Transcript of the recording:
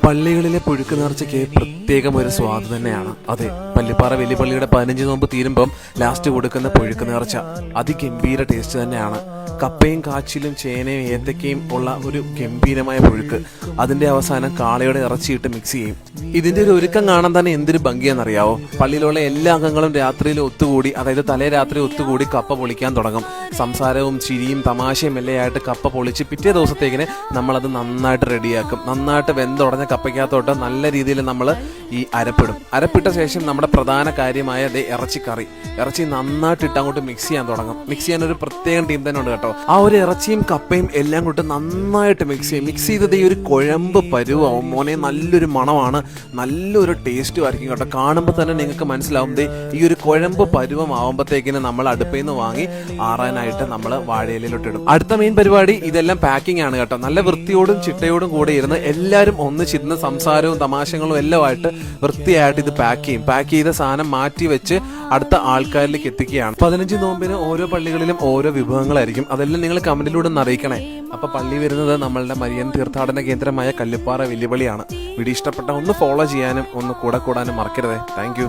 പള്ളികളിലെ പുഴുക്ക് നേർച്ചയ്ക്ക് പ്രത്യേകം ഒരു സ്വാദ് തന്നെയാണ്. അതെ, പള്ളിപ്പാറ വലിയ പള്ളിയുടെ 15 നോമ്പ് തീരുമ്പം ലാസ്റ്റ് കൊടുക്കുന്ന പുഴുക്ക് നേർച്ച അതിഗംഭീര ടേസ്റ്റ് തന്നെയാണ്. കപ്പയും കാച്ചിലും ചേനയും ഏത്തക്കയും ഉള്ള ഒരു ഗംഭീരമായ പുഴുക്ക്, അതിന്റെ അവസാനം കാളയുടെ ഇറച്ചിയിട്ട് മിക്സ് ചെയ്യും. ഇതിന്റെ ഒരു ഒരുക്കം കാണാൻ തന്നെ എന്തൊരു ഭംഗിയാണെന്നറിയാവോ. പള്ളിയിലുള്ള എല്ലാ അംഗങ്ങളും രാത്രിയിൽ ഒത്തുകൂടി, അതായത് തലേ രാത്രി ഒത്തുകൂടി കപ്പ പൊളിക്കാൻ തുടങ്ങും. സംസാരവും ചിരിയും തമാശയും എല്ലാമായിട്ട് കപ്പ പൊളിച്ച് പിറ്റേ ദിവസത്തേക്കിന് നമ്മളത് നന്നായിട്ട് റെഡിയാക്കും. നന്നായിട്ട് വെന്തുടഞ്ഞ കപ്പയ്ക്കകത്തോട്ട് നല്ല രീതിയിൽ നമ്മൾ ഈ അരപ്പിട്ട ശേഷം നമ്മുടെ പ്രധാന കാര്യമായ ഇറച്ചി നന്നായിട്ട് ഇട്ട് അങ്ങോട്ട് മിക്സ് ചെയ്യാൻ തുടങ്ങും. മിക്സ് ചെയ്യാൻ ഒരു പ്രത്യേകം ടീം തന്നെ ഉണ്ട് കേട്ടോ. ആ ഒരു ഇറച്ചിയും കപ്പയും എല്ലാം കൂട്ട് നന്നായിട്ട് മിക്സ് ചെയ്തത് ഈ ഒരു കുഴമ്പ് പരുവാവും മോനെ. നല്ലൊരു മണമാണ്, നല്ലൊരു ടേസ്റ്റും ആയിരിക്കും കേട്ടോ. കാണുമ്പോൾ തന്നെ നിങ്ങൾക്ക് മനസ്സിലാവും ഈ ഒരു കുഴമ്പ് പരുവം ആവുമ്പോഴത്തേക്കിന് നമ്മൾ അടുപ്പിൽ നിന്ന് വാങ്ങി ആറാനായിട്ട് നമ്മൾ വാഴയിലോട്ട് ഇടും. അടുത്ത മെയിൻ പരിപാടി ഇതെല്ലാം പാക്കിംഗ് ആണ് കേട്ടോ. നല്ല വൃത്തിയോടും ചിട്ടയോടും കൂടെ ഇരുന്ന് എല്ലാവരും ഒന്നിച്ചിരുന്ന് സംസാരവും തമാശകളും എല്ലാം ആയിട്ട് വൃത്തിയായിട്ട് ഇത് പാക്ക് ചെയ്ത സാധനം മാറ്റി വെച്ച് അടുത്ത ആൾക്കാരിലേക്ക് എത്തിക്കുകയാണ്. 15 നോമ്പിന് ഓരോ പള്ളികളിലും ഓരോ വിഭവങ്ങളായിരിക്കും. അതെല്ലാം നിങ്ങൾ കമന്റിലൂടെ ഒന്ന് അറിയിക്കണേ. അപ്പൊ പള്ളി വരുന്നത് നമ്മളുടെ മരിയൻ തീർത്ഥാടന കേന്ദ്രമായ കല്ലിപ്പാറ വെല്ലുവിളിയാണ്. വീഡിയോ ഇഷ്ടപ്പെട്ട ഒന്ന് ഫോളോ ചെയ്യാനും ഒന്ന് കൂടെ കൂടാനും മറക്കരുതേ. താങ്ക്